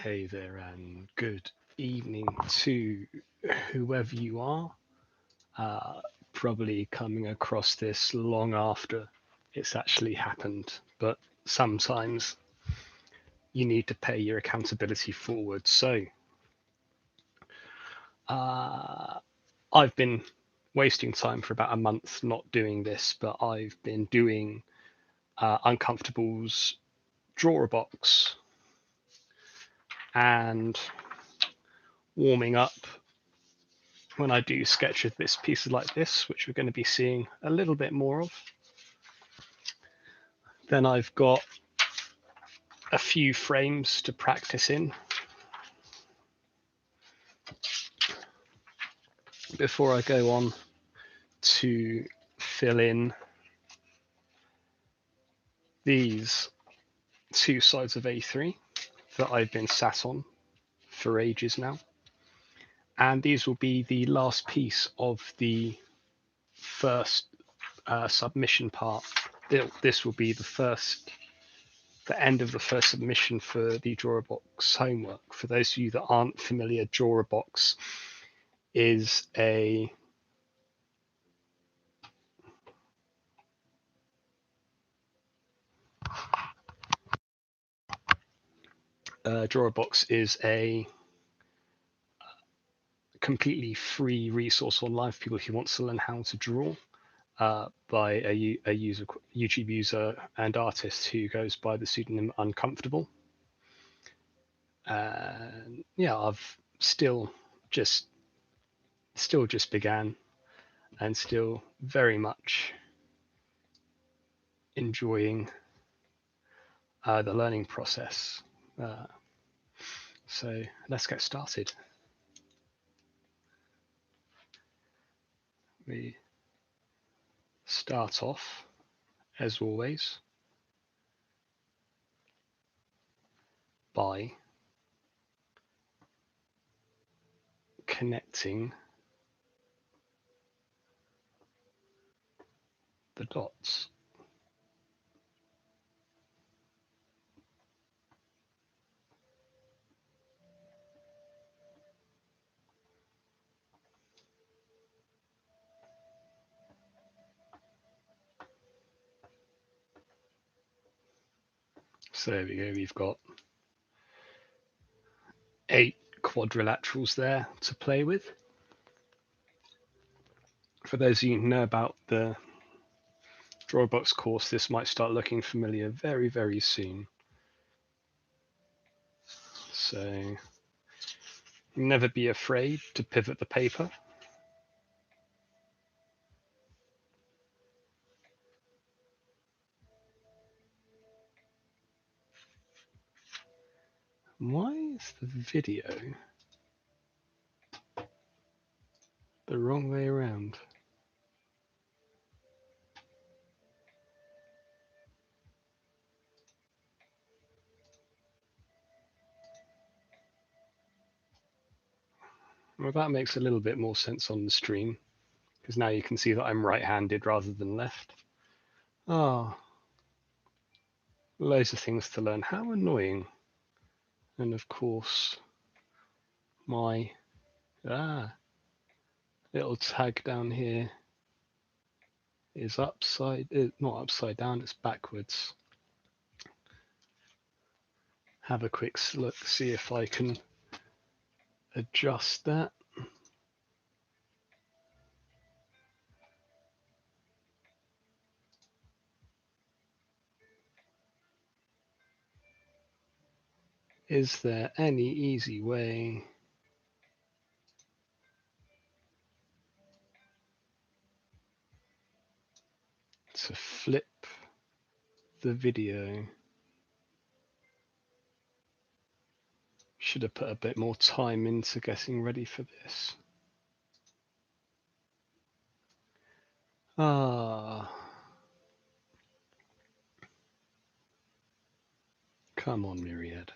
Hey there, and good evening to whoever you are. Probably coming across this long after it's actually happened, but sometimes you need to pay your accountability forward. So, I've been wasting time for about a month not doing this, but I've been doing Uncomfortable's Drawer Box and warming up when I do sketches this pieces like this, which we're going to be seeing a little bit more of. Then I've got a few frames to practice in before I go on to fill in these two sides of A3 that I've been sat on for ages now. And these will be the last piece of the first submission part. This will be the end of the first submission for the DrawAbox homework. For those of you that aren't familiar, DrawAbox is a completely free resource online for people who want to learn how to draw by a YouTube user and artist who goes by the pseudonym Uncomfortable. Yeah, I've still just began and still very much enjoying the learning process. So let's get started. We start off, as always, by connecting the dots. So there we go, we've got 8 quadrilaterals there to play with. For those of you who know about the DrawAbox course, this might start looking familiar very, very soon. So never be afraid to pivot the paper. Why is the video the wrong way around? Well, that makes a little bit more sense on the stream, because now you can see that I'm right-handed rather than left. Ah, loads of things to learn. How annoying. And of course, my little tag down here is not upside down, it's backwards. Have a quick look, see if I can adjust that. Is there any easy way to flip the video? Should have put a bit more time into getting ready for this. Come on, Myriad.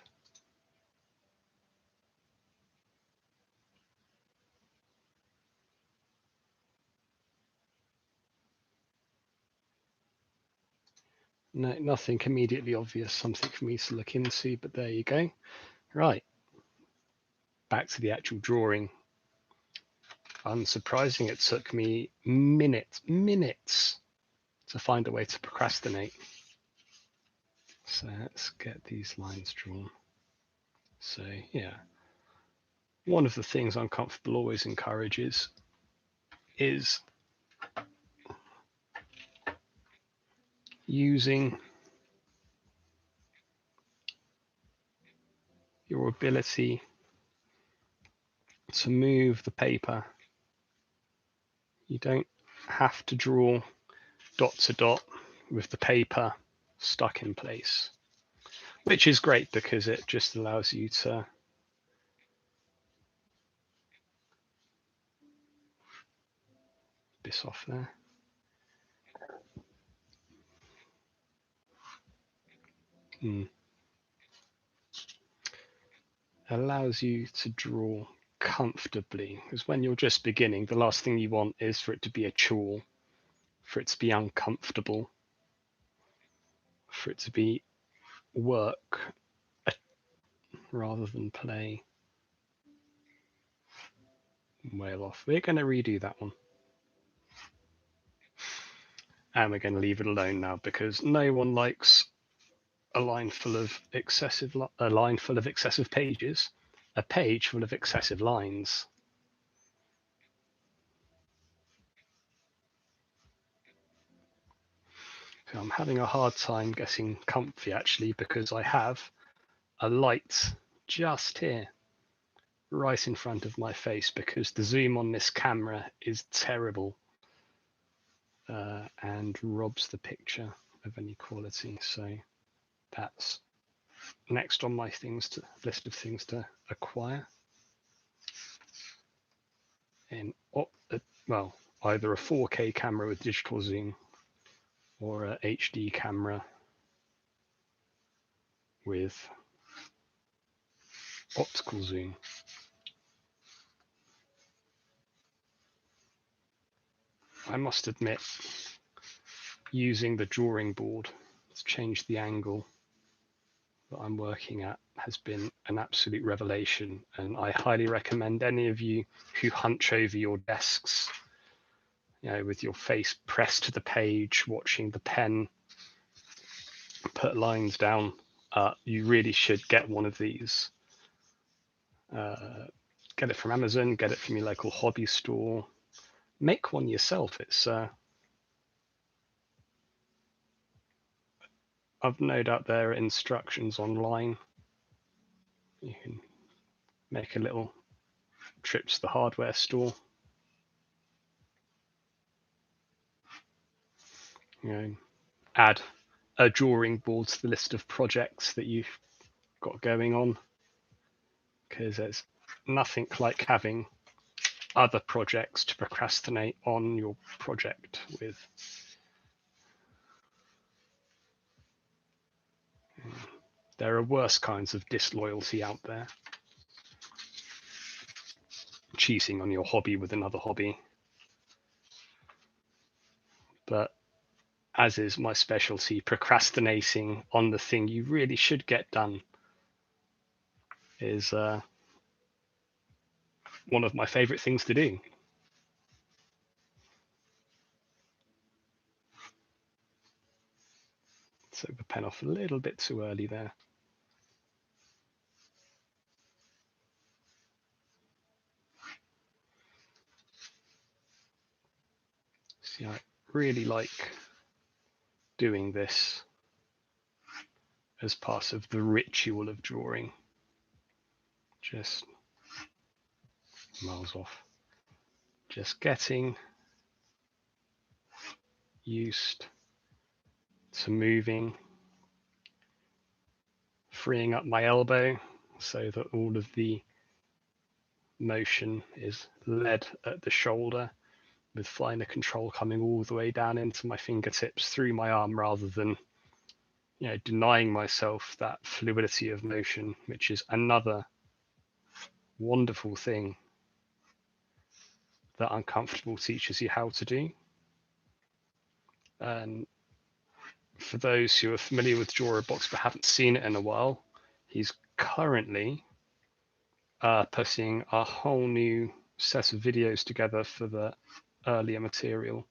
No, nothing immediately obvious, something for me to look into, but there you go. Right, back to the actual drawing. Unsurprising, it took me minutes to find a way to procrastinate. So let's get these lines drawn. So yeah, one of the things Uncomfortable always encourages is using your ability to move the paper. You don't have to draw dot to dot with the paper stuck in place, which is great because it just allows you to this off there. Allows you to draw comfortably, because when you're just beginning, the last thing you want is for it to be a chore, for it to be uncomfortable, for it to be work rather than play. Well off. We're going to redo that one. And we're going to leave it alone now because no one likes a line full of excessive pages, a page full of excessive lines. So I'm having a hard time getting comfy actually because I have a light just here, right in front of my face, because the zoom on this camera is terrible and robs the picture of any quality. So that's next on my list of things to acquire. In well, either a 4K camera with digital zoom or a HD camera with optical zoom. I must admit, using the drawing board to change the angle that I'm working at has been an absolute revelation, and I highly recommend any of you who hunch over your desks, with your face pressed to the page, watching the pen put lines down, you really should get one of these. Get it from Amazon, get it from your local hobby store, make one yourself. I've no doubt there are instructions online. You can make a little trip to the hardware store. Add a drawing board to the list of projects that you've got going on, because there's nothing like having other projects to procrastinate on your project with. There are worse kinds of disloyalty out there. Cheating on your hobby with another hobby. But as is my specialty, procrastinating on the thing you really should get done is one of my favorite things to do. Took the pen off a little bit too early there. See, I really like doing this as part of the ritual of drawing. Just miles off. Just getting used to moving, freeing up my elbow so that all of the motion is led at the shoulder, with finer control coming all the way down into my fingertips through my arm, rather than denying myself that fluidity of motion, which is another wonderful thing that Uncomfortable teaches you how to do. And for those who are familiar with Box but haven't seen it in a while, he's currently putting a whole new set of videos together for the earlier material.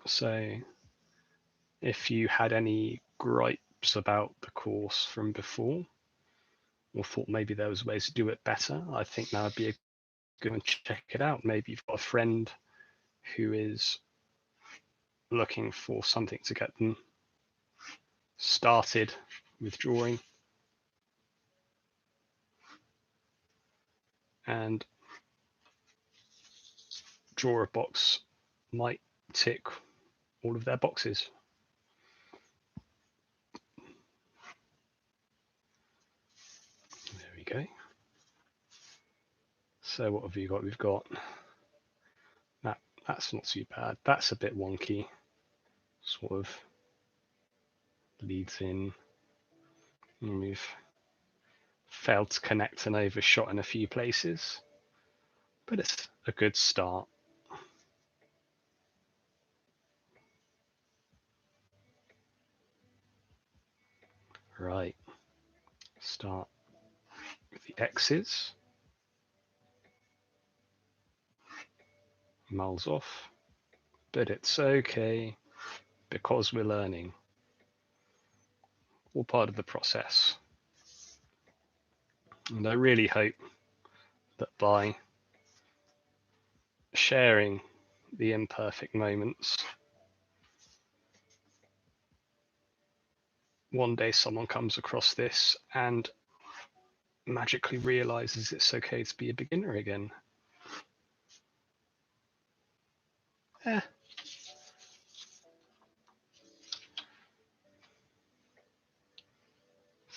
So if you had any gripes about the course from before, or thought maybe there was ways to do it better, I think that would be a good one to check it out. Maybe you've got a friend who is looking for something to get them started with drawing, and Draw a Box might tick all of their boxes. There we go. So what have you got? We've got that. That's not too bad. That's a bit wonky. Sort of leads in. And we've failed to connect and overshot in a few places, but it's a good start. Right. Start with the X's. Mulls off. But it's okay because we're learning. All part of the process. And I really hope that by sharing the imperfect moments, one day someone comes across this and magically realizes it's okay to be a beginner again.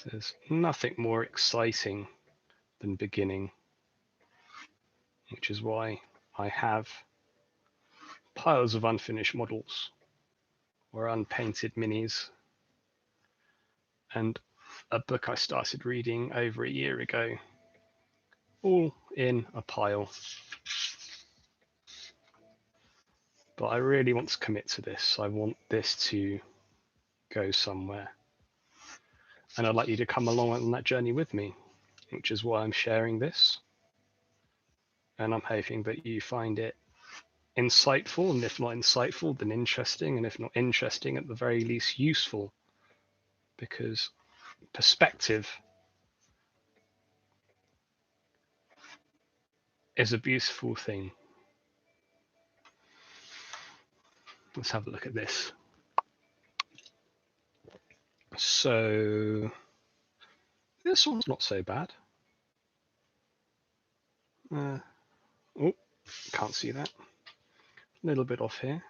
There's nothing more exciting than beginning, which is why I have piles of unfinished models or unpainted minis, and a book I started reading over a year ago, all in a pile. But I really want to commit to this. I want this to go somewhere. And I'd like you to come along on that journey with me, which is why I'm sharing this. And I'm hoping that you find it insightful, and if not insightful, then interesting, and if not interesting, at the very least useful, because perspective is a beautiful thing. Let's have a look at this. So this one's not so bad. Oh, can't see that. A little bit off here.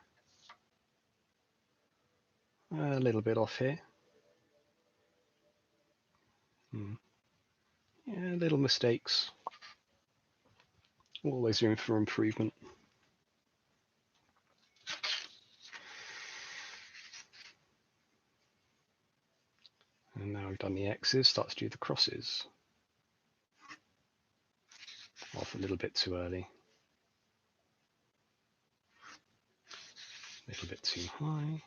A little bit off here. Yeah, little mistakes. Always room for improvement. And now we've done the X's, start to do the crosses. Off a little bit too early. A little bit too high.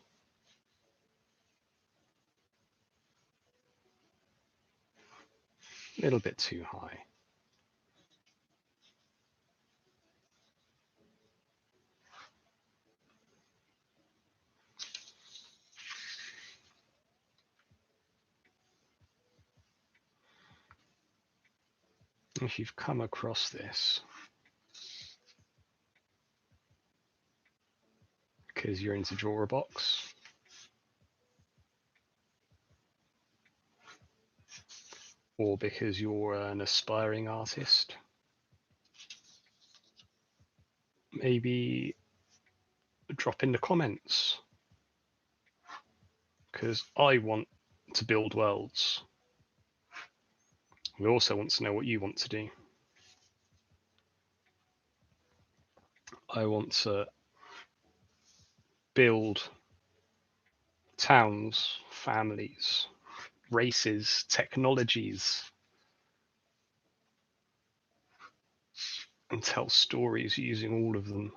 A little bit too high. If you've come across this because you're into Draw a Box, or because you're an aspiring artist, maybe drop in the comments, because I want to build worlds. We also want to know what you want to do. I want to build towns, families, races, technologies, and tell stories using all of them.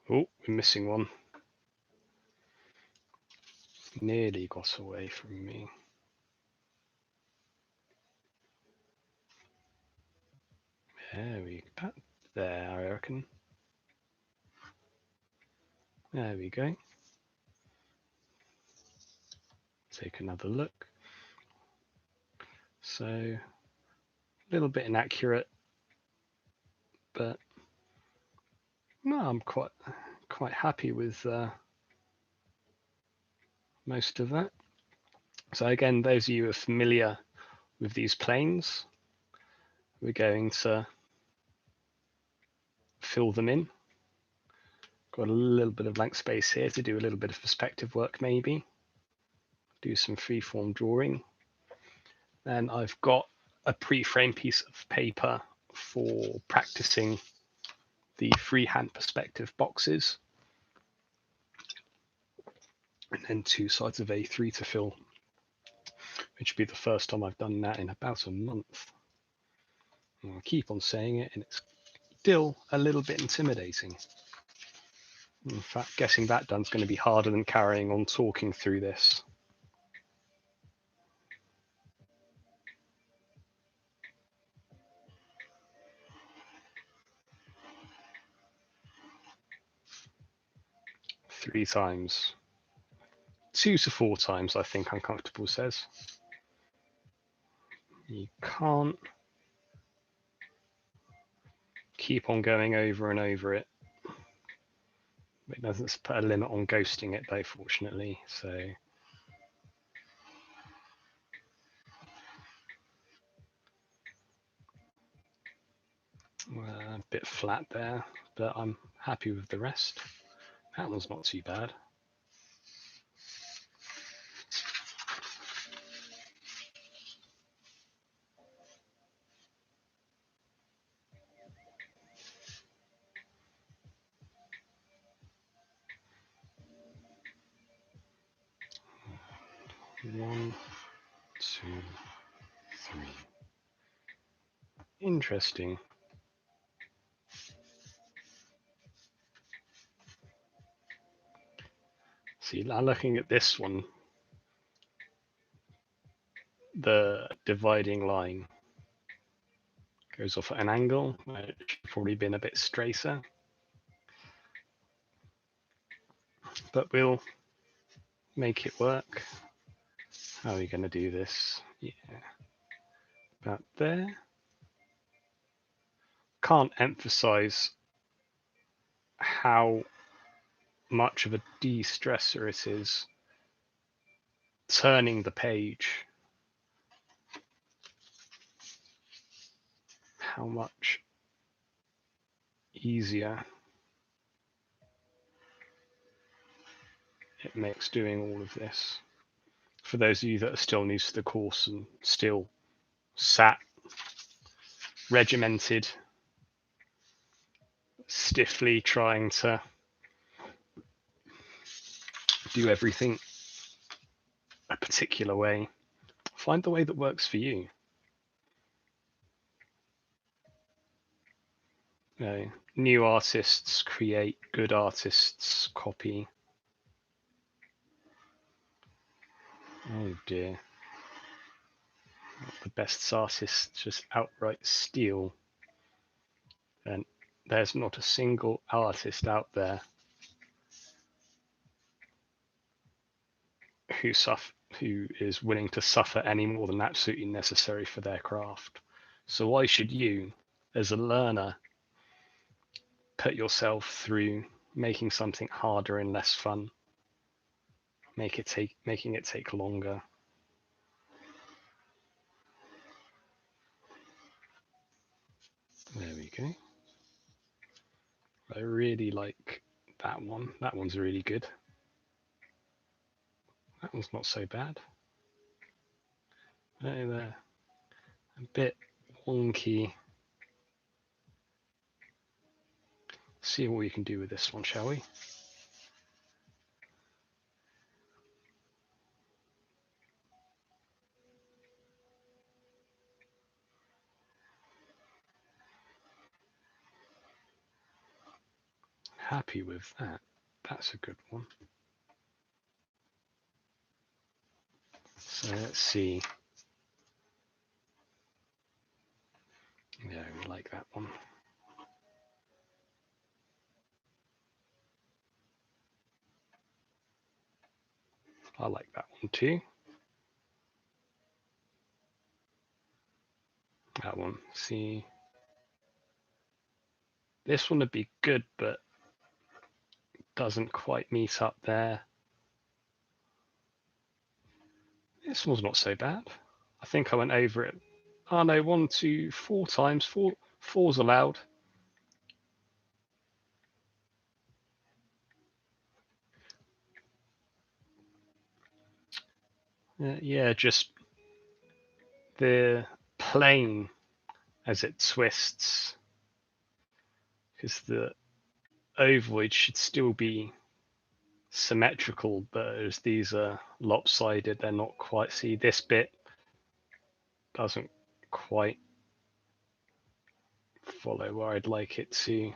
Oh, we're missing one. Nearly got away from me. There, I reckon. There we go. Take another look. So, a little bit inaccurate, but no, I'm quite happy with most of that. So again, those of you who are familiar with these planes, we're going to fill them in. Got a little bit of blank space here to do a little bit of perspective work, maybe. Do some freeform drawing. Then I've got a pre-frame piece of paper for practicing the freehand perspective boxes. And then 2 sides of A3 to fill, which would be the first time I've done that in about a month. And I'll keep on saying it, and it's still a little bit intimidating. In fact, getting that done is going to be harder than carrying on talking through this. Three times. 2 to 4 times, I think Uncomfortable says. You can't keep on going over and over it. It doesn't put a limit on ghosting it, though, fortunately. So a bit flat there, but I'm happy with the rest. That one's not too bad. One, two, three. Interesting. See, now looking at this one, the dividing line goes off at an angle, which should probably been a bit straighter. But we'll make it work. How are we going to do this? Yeah, about there. Can't emphasize how much of a de-stressor it is turning the page. How much easier it makes doing all of this. For those of you that are still new to the course and still sat regimented, stiffly trying to do everything a particular way, find the way that works for you. You know, new artists create, good artists copy. Oh dear. The best artists just outright steal. And there's not a single artist out there who is willing to suffer any more than absolutely necessary for their craft. So why should you, as a learner, put yourself through making something harder and less fun, making it take longer? There we go. I really like that one. That one's really good. That one's not so bad. They're a bit wonky. See what we can do with this one, shall we? Happy with that. That's a good one. So let's see. Yeah, we like that one. I like that one too. That one. See, this one would be good, but doesn't quite meet up there. This one's not so bad. I think I went over it. Oh no, 1, 2, 4 times. Four's allowed. Yeah, just the plane as it twists, because the ovoid should still be symmetrical, but as these are lopsided, they're not quite. See, this bit doesn't quite follow where I'd like it to.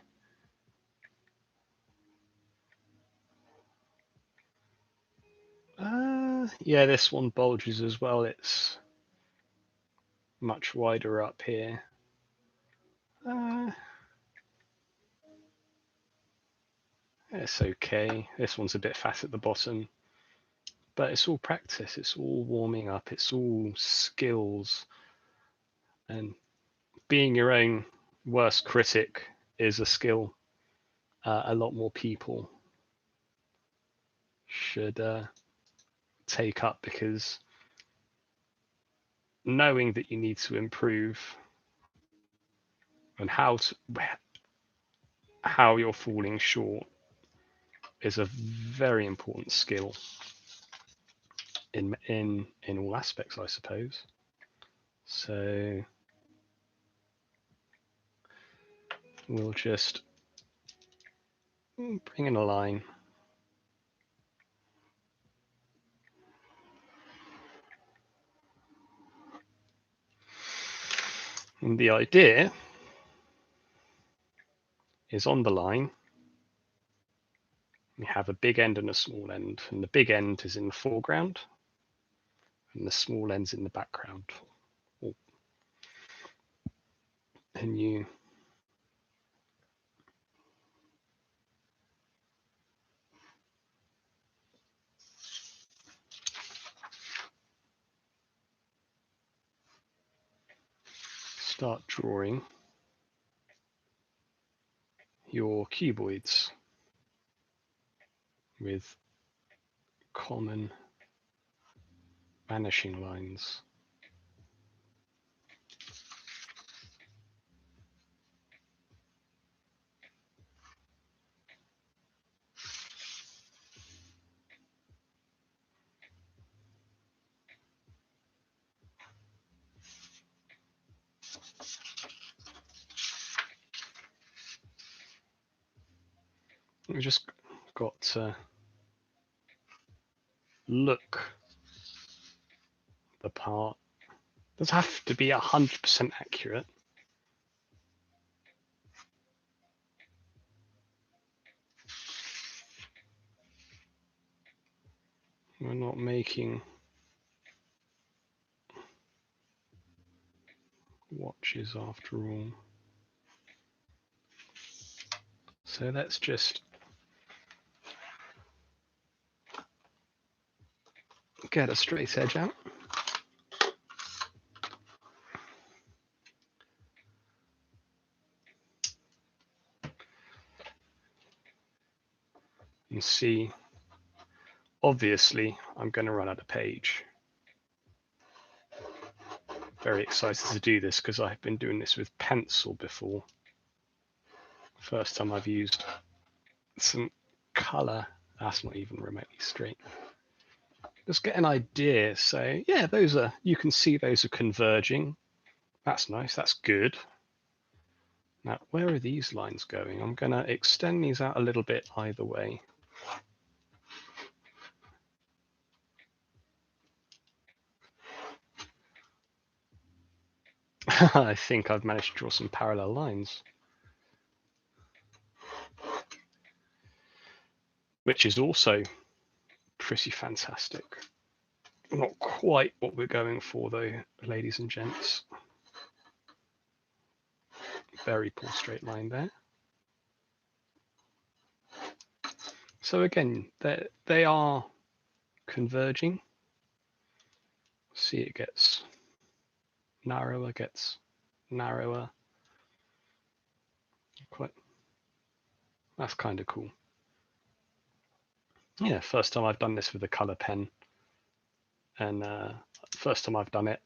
Yeah, this one bulges as well. It's much wider up here. It's okay. This one's a bit fat at the bottom, but it's all practice. It's all warming up. It's all skills, and being your own worst critic is a skill. A lot more people should take up, because knowing that you need to improve and how you're falling short is a very important skill in all aspects, I suppose. So we'll just bring in a line. And the idea is, on the line, we have a big end and a small end, and the big end is in the foreground and the small end's in the background. And you start drawing your cuboids with common vanishing lines. We just got to look the part. It doesn't have to be 100% accurate. We're not making watches after all. So let's just get a straight edge out. And see, obviously, I'm going to run out of page. Very excited to do this because I've been doing this with pencil before. First time I've used some color. That's not even remotely straight. Just get an idea. So yeah, you can see those are converging. That's nice. That's good. Now, where are these lines going? I'm going to extend these out a little bit either way. I think I've managed to draw some parallel lines. which is also pretty fantastic. Not quite what we're going for though, ladies and gents. Very poor straight line there. So again, they are converging. See, it gets narrower, gets narrower. Quite. That's kind of cool. Yeah, first time I've done this with a color pen, and first time I've done it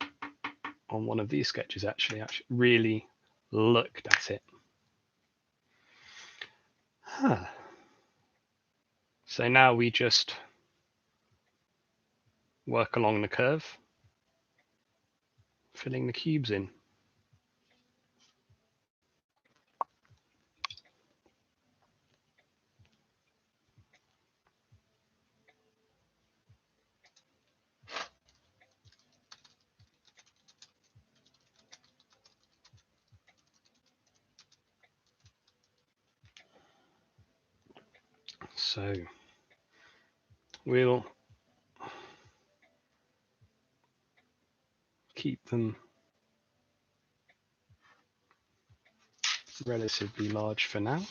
on one of these sketches. Actually really looked at it. Huh. So now we just work along the curve, filling the cubes in. So we'll keep them relatively large for now.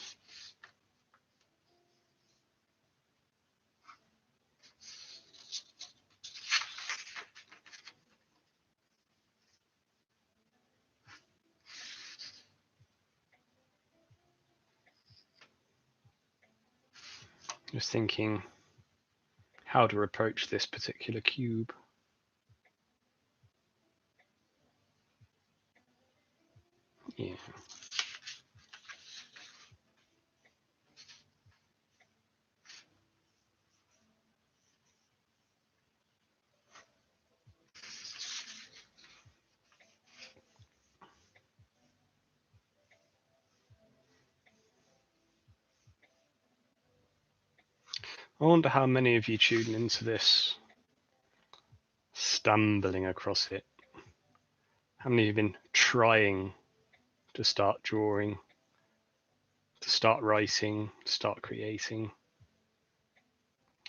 Just thinking how to approach this particular cube. Yeah. I wonder how many of you tune into this stumbling across it. How many have been trying to start drawing, to start writing, to start creating?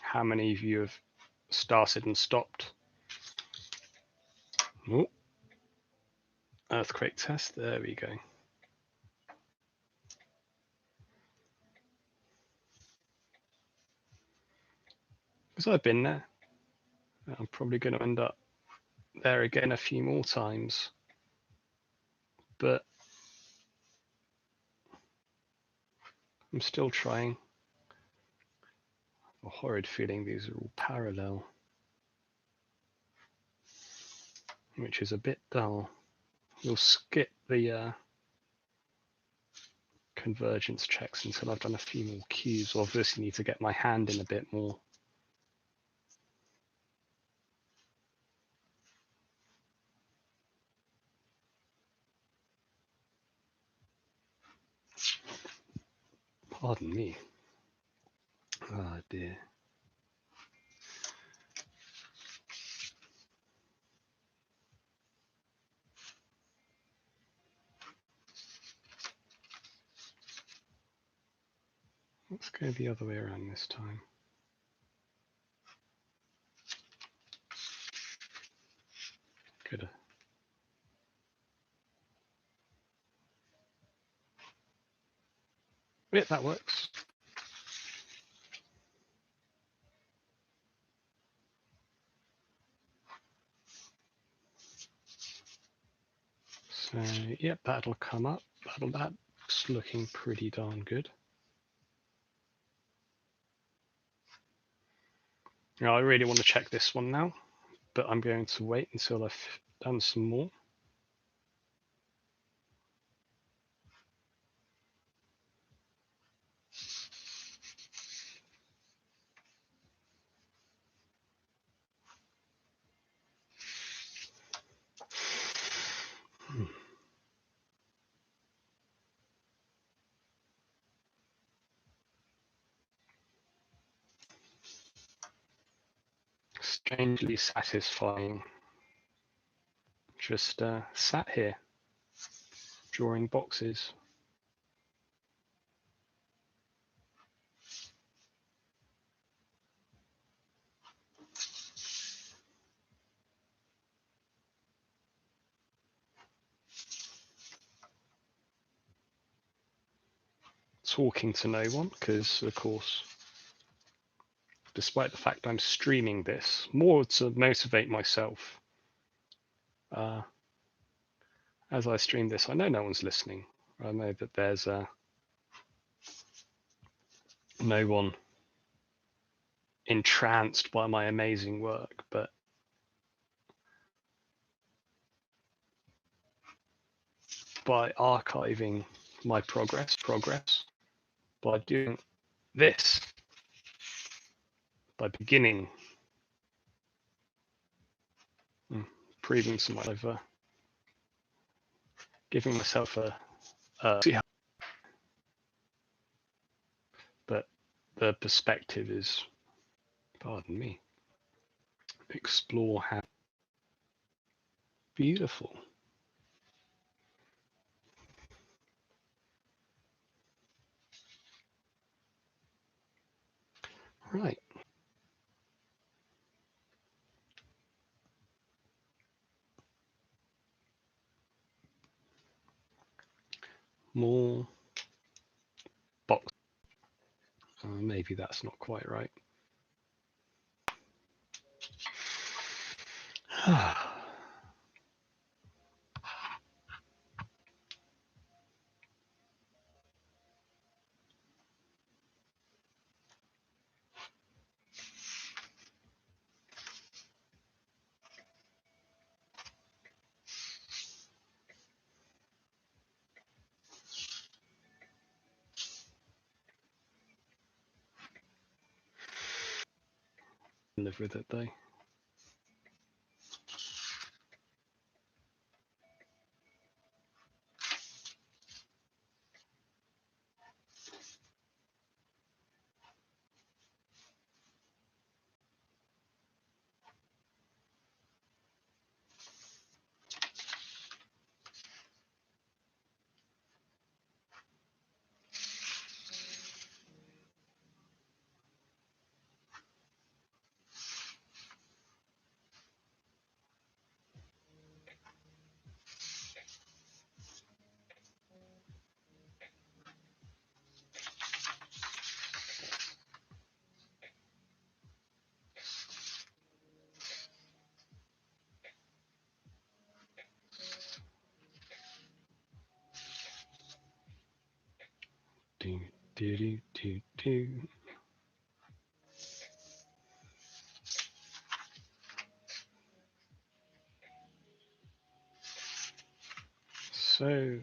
How many of you have started and stopped? Oh, earthquake test, there we go. Because I've been there. I'm probably going to end up there again a few more times. But I'm still trying. A horrid feeling these are all parallel, which is a bit dull. We'll skip the convergence checks until I've done a few more cubes. Obviously need to get my hand in a bit more. Pardon me. Oh dear. Let's go the other way around this time. Good. Yeah, that works. So, yep, that'll come up. That's looking pretty darn good. Now, I really want to check this one now, but I'm going to wait until I've done some more. Strangely satisfying. Just sat here drawing boxes. talking to no one, because of course, despite the fact I'm streaming this, more to motivate myself. As I stream this, I know no one's listening. I know that there's no one entranced by my amazing work, but by archiving my progress, by doing this, by beginning, proving some over, giving myself a but the perspective is, pardon me, explore how beautiful. Right. More box. Maybe that's not quite right. Live with it though. Do, do, do, do, do. So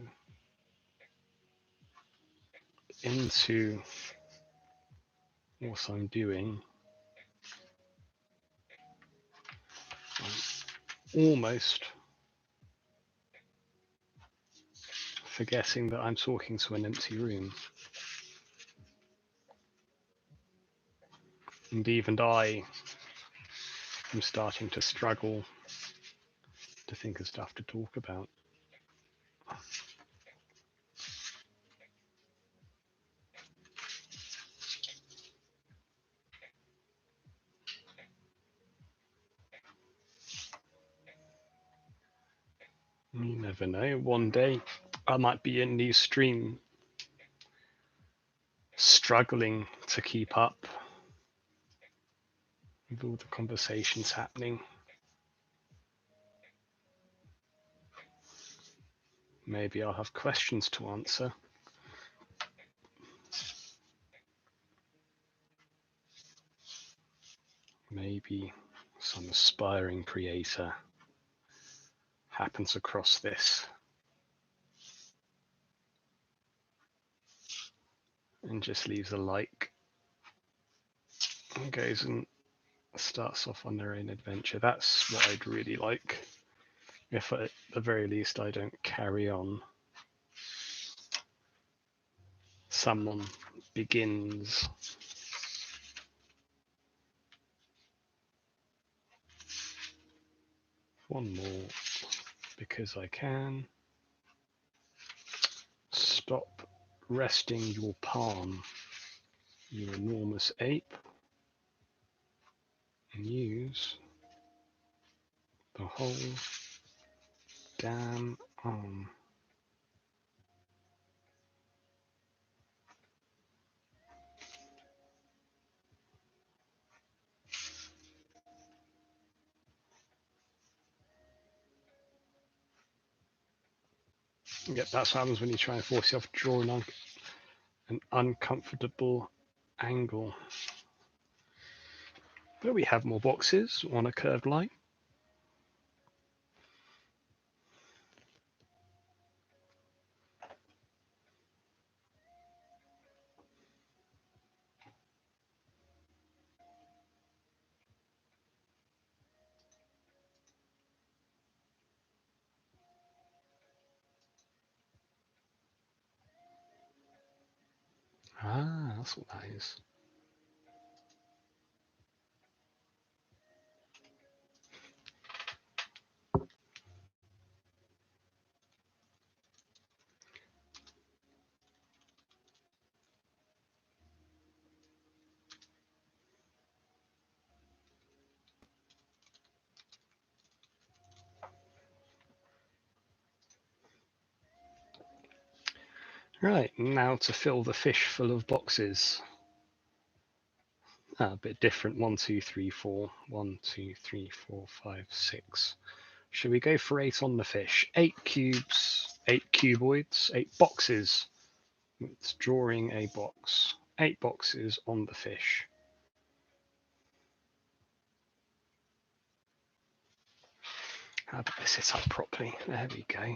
into what I'm doing, I'm almost forgetting that I'm talking to an empty room. And even I am starting to struggle to think of stuff to talk about. You never know. One day I might be in these stream struggling to keep up with all the conversations happening. Maybe I'll have questions to answer. Maybe some aspiring creator happens across this and just leaves a like and goes and starts off on their own adventure. That's what I'd really like. If at the very least I don't carry on, someone begins one more because I can. Stop resting your palm, you enormous ape, and use the whole damn arm. Yep, that's what happens when you try and force yourself to draw an uncomfortable angle. But we have more boxes on a curved line. Ah, that's what that is. Right, now to fill the fish full of boxes. A bit different. 1, 2, 3, 4. 1, 2, 3, 4, 5, 6. Should we go for 8 on the fish? 8 cubes, 8 cuboids, 8 boxes. It's drawing a box. 8 boxes on the fish. How about I sit up properly? There we go.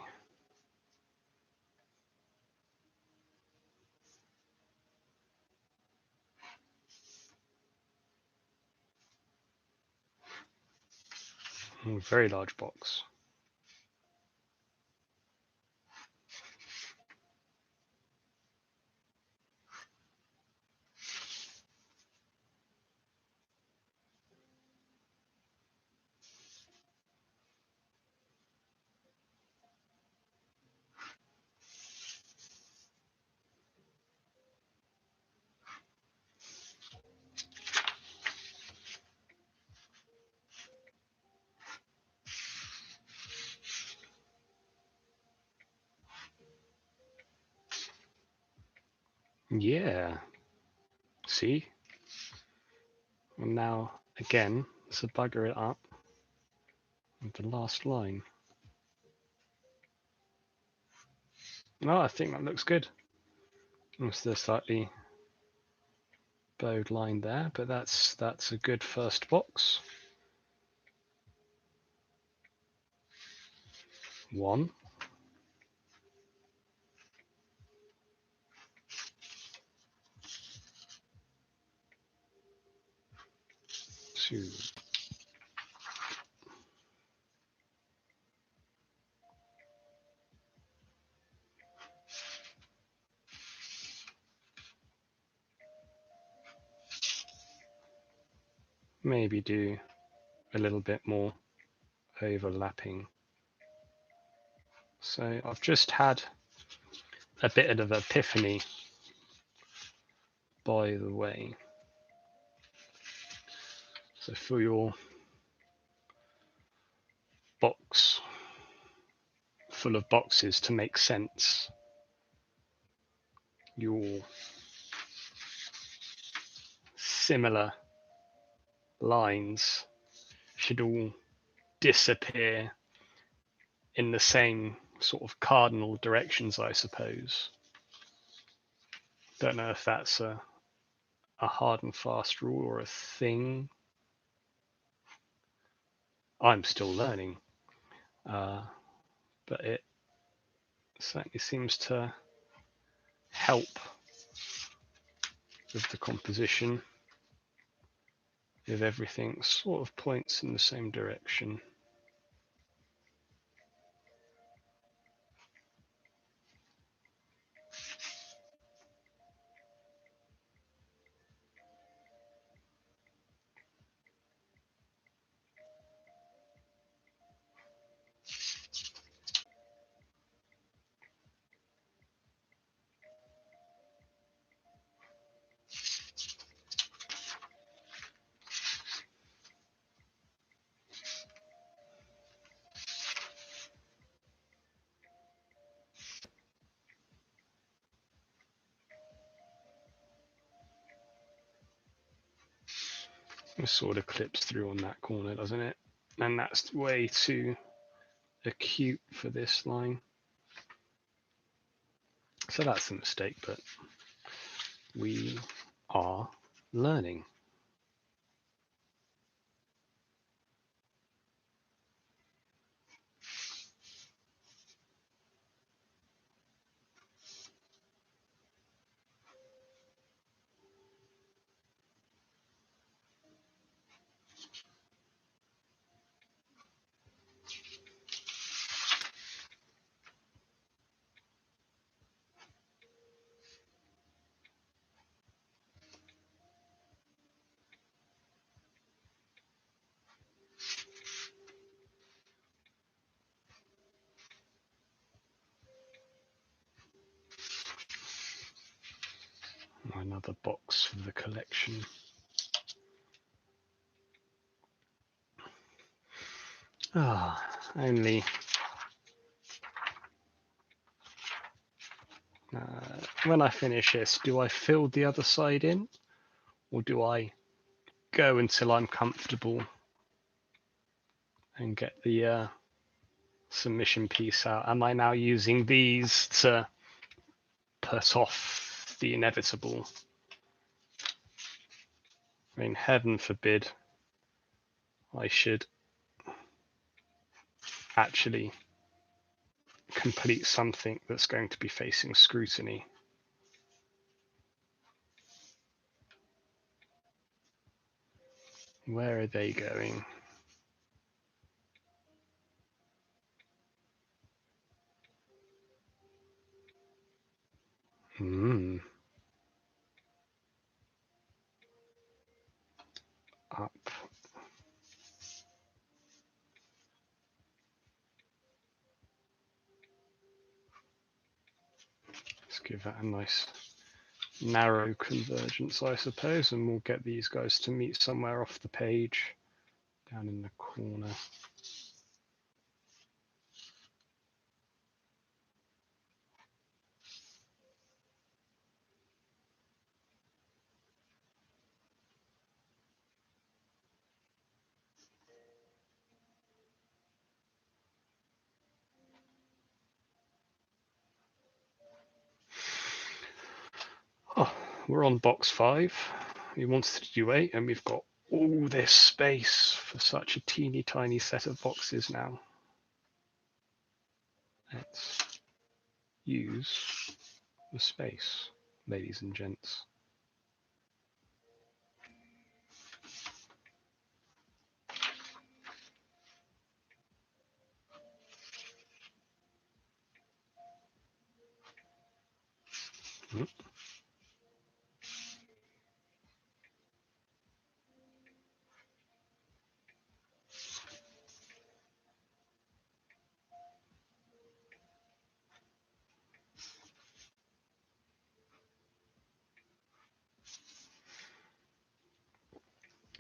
Very large box. Yeah. See? And now, again, let's bugger it up with the last line. Oh, I think that looks good. It's the slightly bowed line there, but that's a good first box. 1. 2. Maybe do a little bit more overlapping. So I've just had a bit of epiphany, by the way. So for your box full of boxes to make sense, your similar lines should all disappear in the same sort of cardinal directions, I suppose. Don't know if that's a hard and fast rule or a thing. I'm still learning, but it certainly seems to help with the composition if everything sort of points in the same direction. It sort of clips through on that corner, doesn't it? And that's way too acute for this line. So that's a mistake, but we are learning. Another box for the collection. Only when I finish this, do I fill the other side in, or do I go until I'm comfortable and get the submission piece out? Am I now using these to put off the inevitable? I mean, heaven forbid I should actually complete something that's going to be facing scrutiny. Where are they going? Up. Let's give that a nice narrow convergence, I suppose, and we'll get these guys to meet somewhere off the page, down in the corner. Oh, we're on box 5. We wanted to do 8, and we've got all this space for such a teeny tiny set of boxes now. Let's use the space, ladies and gents.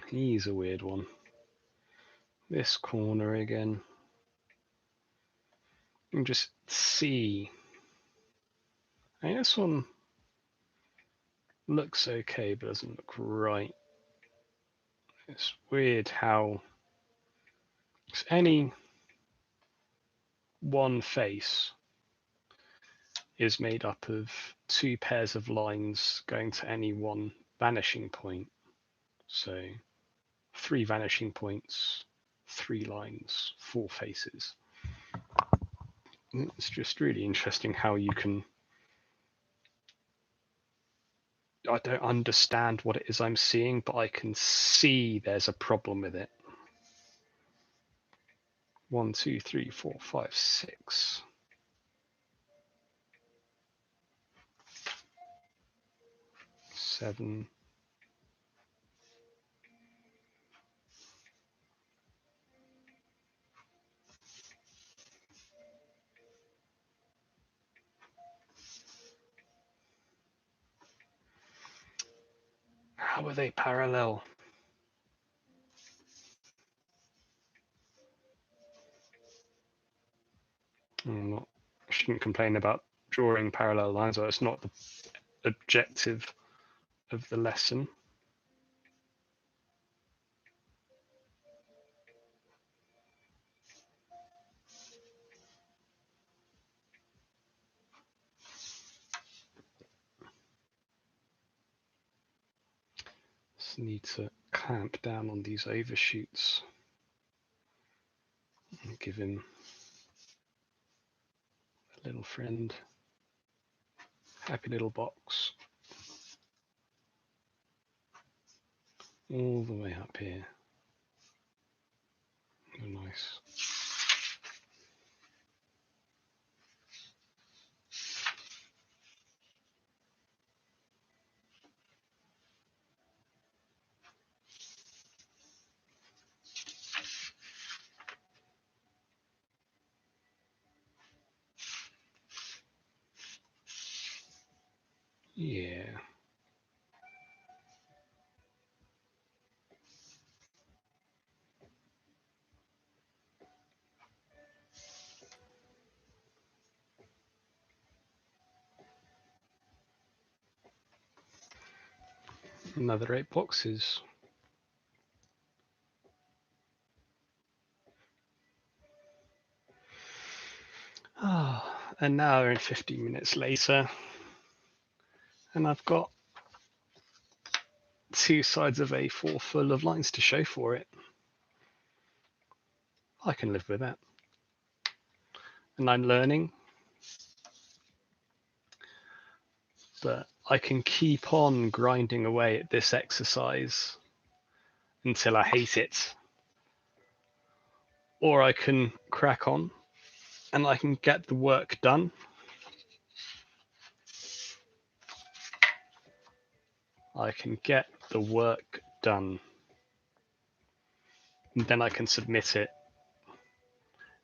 He's a weird one. This corner again. And just see. I mean, this one looks okay, but doesn't look right. It's weird how any one face is made up of 2 pairs of lines going to any one vanishing point. So 3 vanishing points, 3 lines, 4 faces. It's just really interesting how you can... I don't understand what it is I'm seeing, but I can see there's a problem with it. 1, 2, 3, 4, 5, 6. 7. How are they parallel? I shouldn't complain about drawing parallel lines, or it's not the objective of the lesson. Just need to clamp down on these overshoots and give him a little friend. Happy little box. All the way up here. Oh, nice. Yeah. Another 8 boxes. An hour and 15 minutes later, and I've got 2 sides of A4 full of lines to show for it. I can live with that. And I'm learning that I can keep on grinding away at this exercise until I hate it. Or I can crack on and I can get the work done. I can get the work done. And then I can submit it.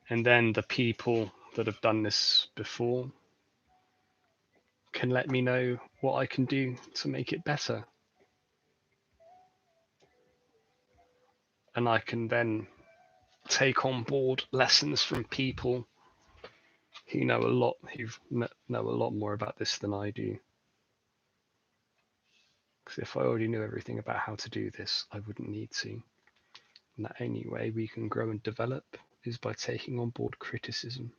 And then the people that have done this before can let me know what I can do to make it better. And I can then take on board lessons from people who know a lot more about this than I do. Because if I already knew everything about how to do this, I wouldn't need to. And the only way we can grow and develop is by taking on board criticism.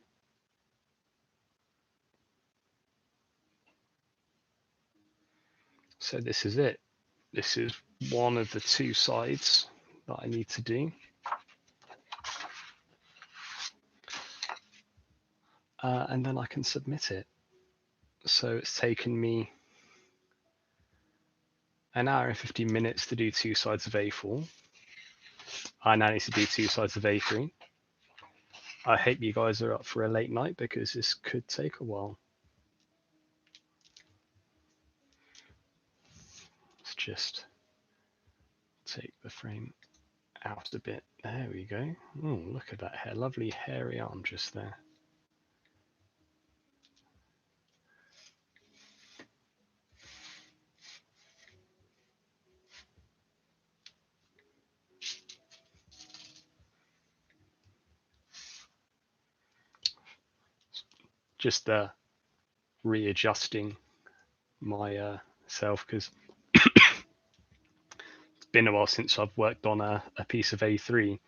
So this is it. This is one of the 2 sides that I need to do. And then I can submit it. So it's taken me an hour and 15 minutes to do 2 sides of A4. I now need to do 2 sides of A3. I hope you guys are up for a late night because this could take a while. Let's just take the frame out a bit. There we go. Oh, look at that hair. Lovely hairy arm just there. Just readjusting my self because it's been a while since I've worked on a piece of A3.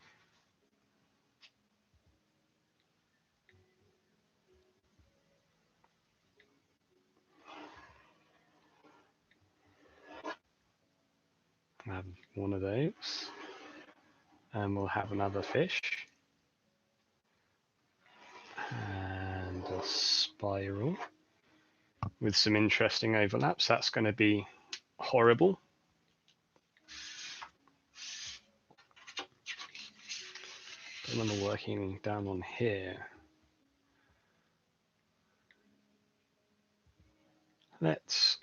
Have one of those, and we'll have another fish and a spiral with some interesting overlaps. That's going to be horrible. And then we're working down on here. Let's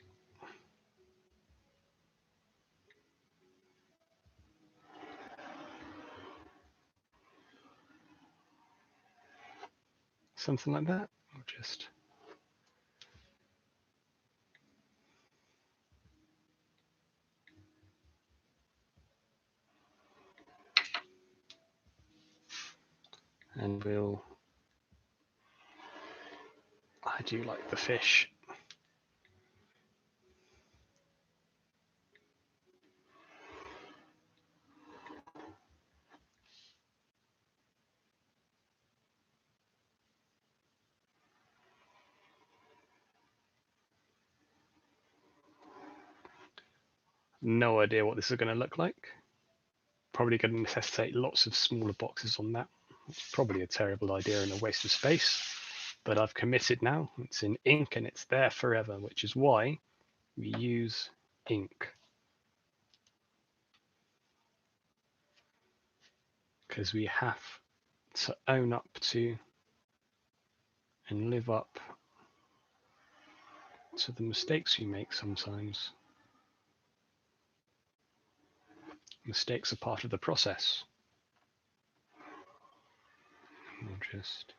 something like that, or just and I do like the fish. No idea what this is going to look like. Probably going to necessitate lots of smaller boxes on that. It's probably a terrible idea and a waste of space, but I've committed now. It's in ink and it's there forever, which is why we use ink. Because we have to own up to and live up to the mistakes we make sometimes. Mistakes are part of the process. We'll just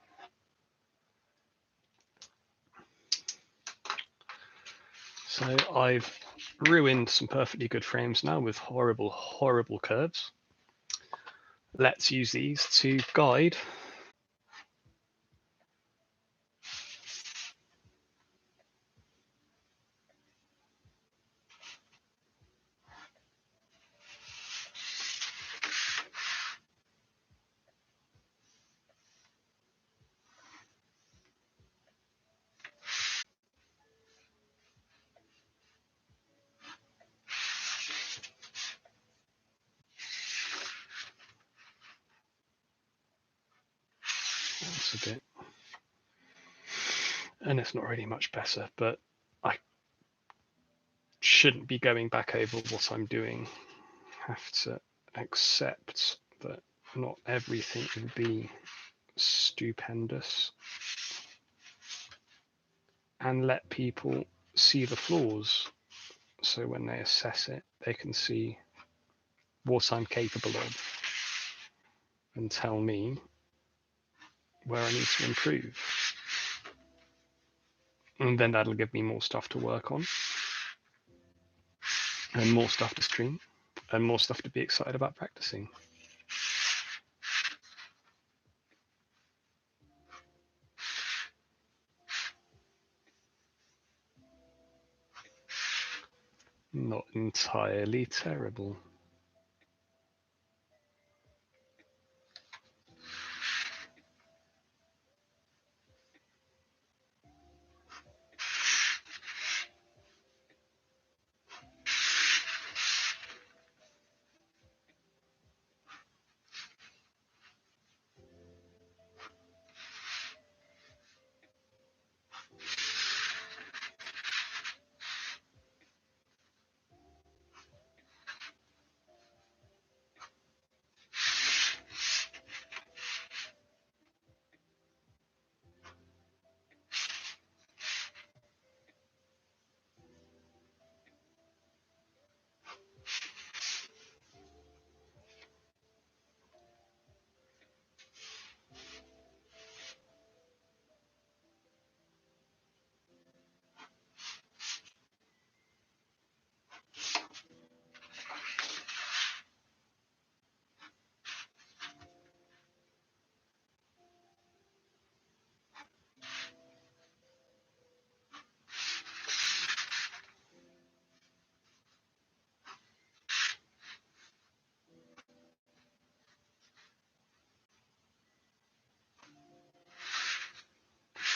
so I've ruined some perfectly good frames now with horrible, horrible curves. Let's use these to guide that's a bit, and it's not really much better, but I shouldn't be going back over what I'm doing. Have to accept that not everything will be stupendous and let people see the flaws, so when they assess it they can see what I'm capable of and tell me where I need to improve, and then that'll give me more stuff to work on and more stuff to stream and more stuff to be excited about practicing. Not entirely terrible.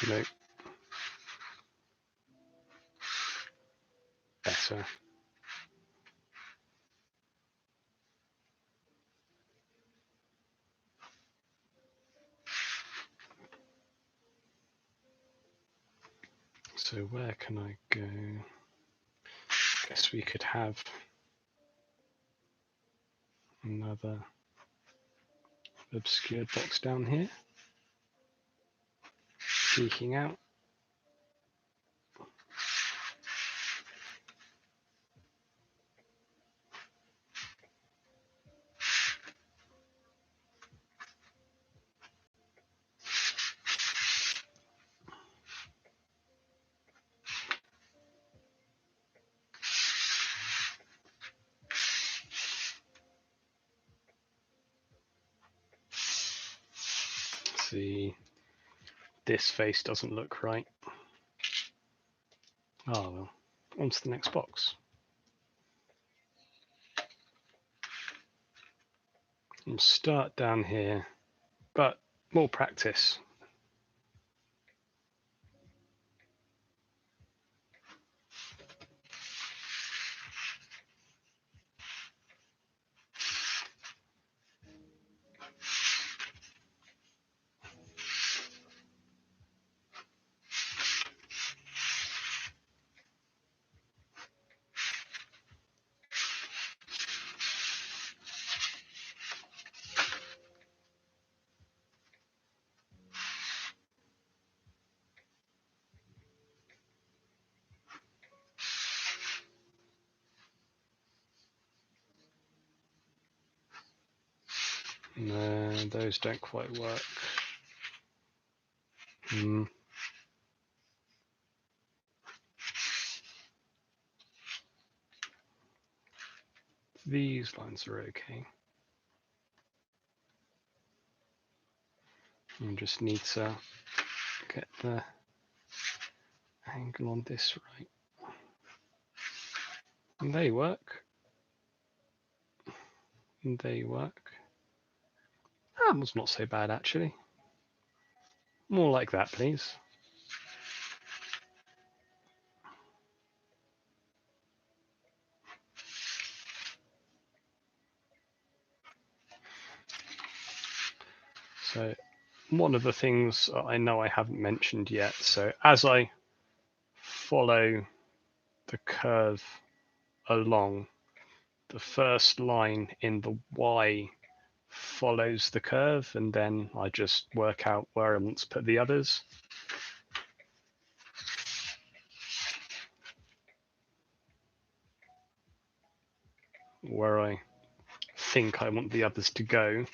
No, better. So where can I go? Guess we could have another obscured box down here, peeking out. See, this face doesn't look right. Oh well, on to the next box. And start down here, but more practice. No, those don't quite work. These lines are okay. I just need to get the angle on this right. And they work. And they work. That was not so bad, actually. More like that, please. So one of the things I know I haven't mentioned yet, so as I follow the curve along, the first line in the Y follows the curve, and then I just work out where I want to put the others. Where I think I want the others to go.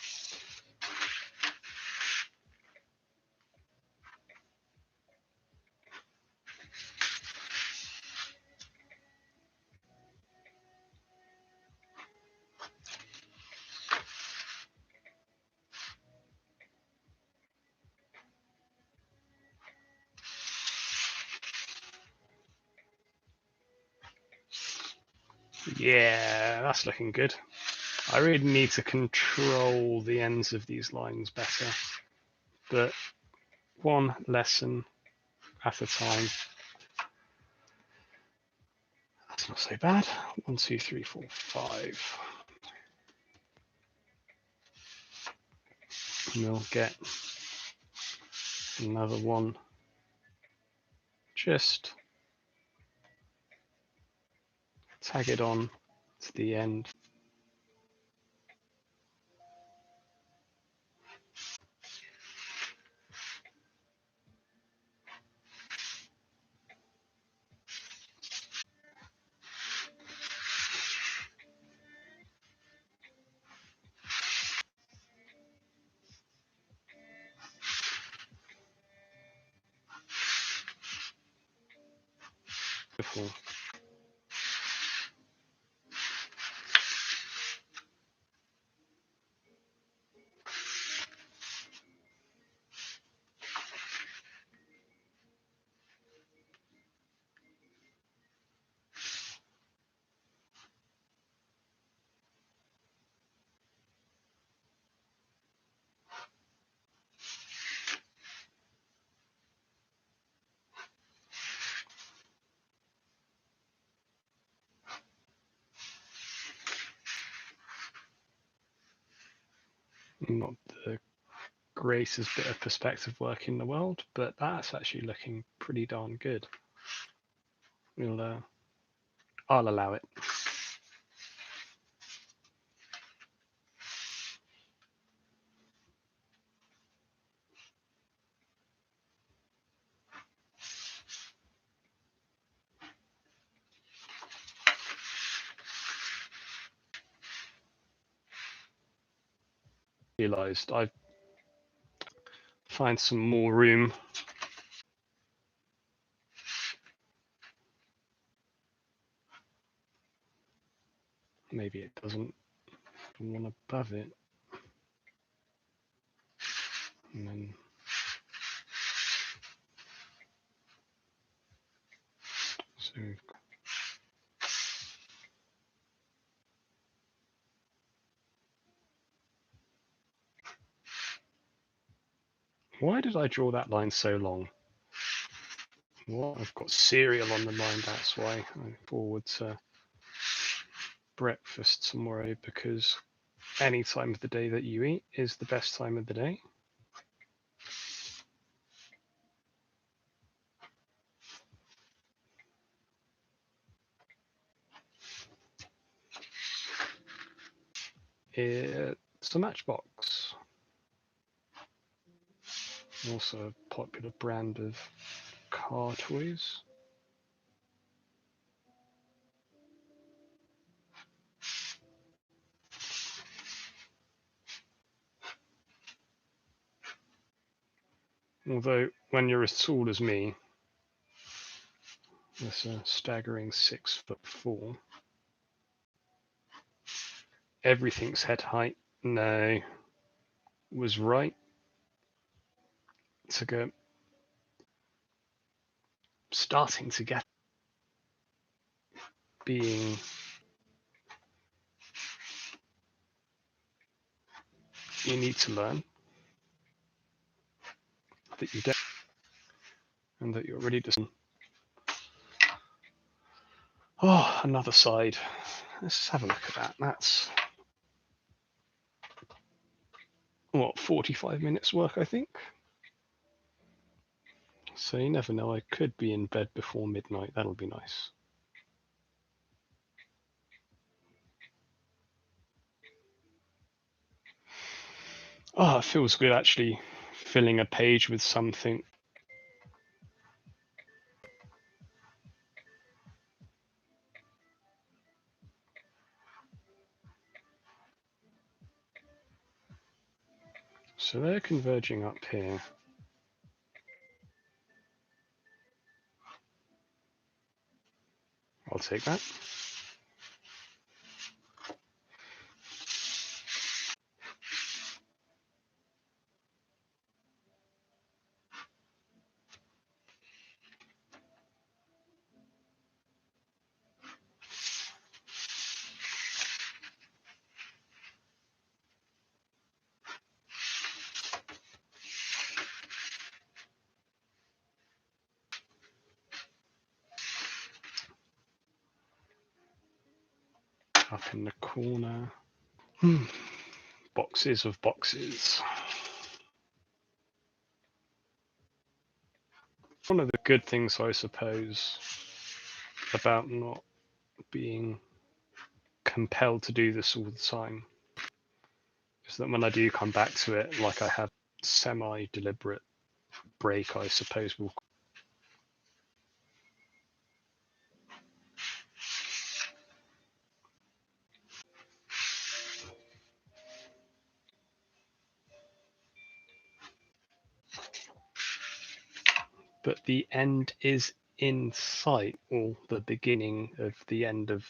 Yeah, that's looking good. I really need to control the ends of these lines better, but one lesson at a time. That's not so bad. 1, 2, 3, 4, 5. And we'll get another one just tag it on to the end. Beautiful. Not the greatest bit of perspective work in the world, but that's actually looking pretty darn good. I'll allow it. Realised I find some more room. Maybe it doesn't. One above it, and then so why did I draw that line so long? Well, I've got cereal on the mind, that's why. I'm forward to breakfast tomorrow because any time of the day that you eat is the best time of the day. It's a Matchbox, also a popular brand of car toys. Although when you're as tall as me, that's a staggering 6'4". Everything's head height. No, was right. To go, starting to get being you need to learn that you don't, and that you're ready to. Oh, another side. Let's have a look at that. That's what, 45 minutes work, I think. So you never know, I could be in bed before midnight. That'll be nice. Oh, it feels good actually filling a page with something. So they're converging up here. I'll take that. Up in the corner. Boxes of boxes. One of the good things, I suppose, about not being compelled to do this all the time is that when I do come back to it, like I have semi-deliberate break, I suppose will. But the end is in sight, or the beginning of the end of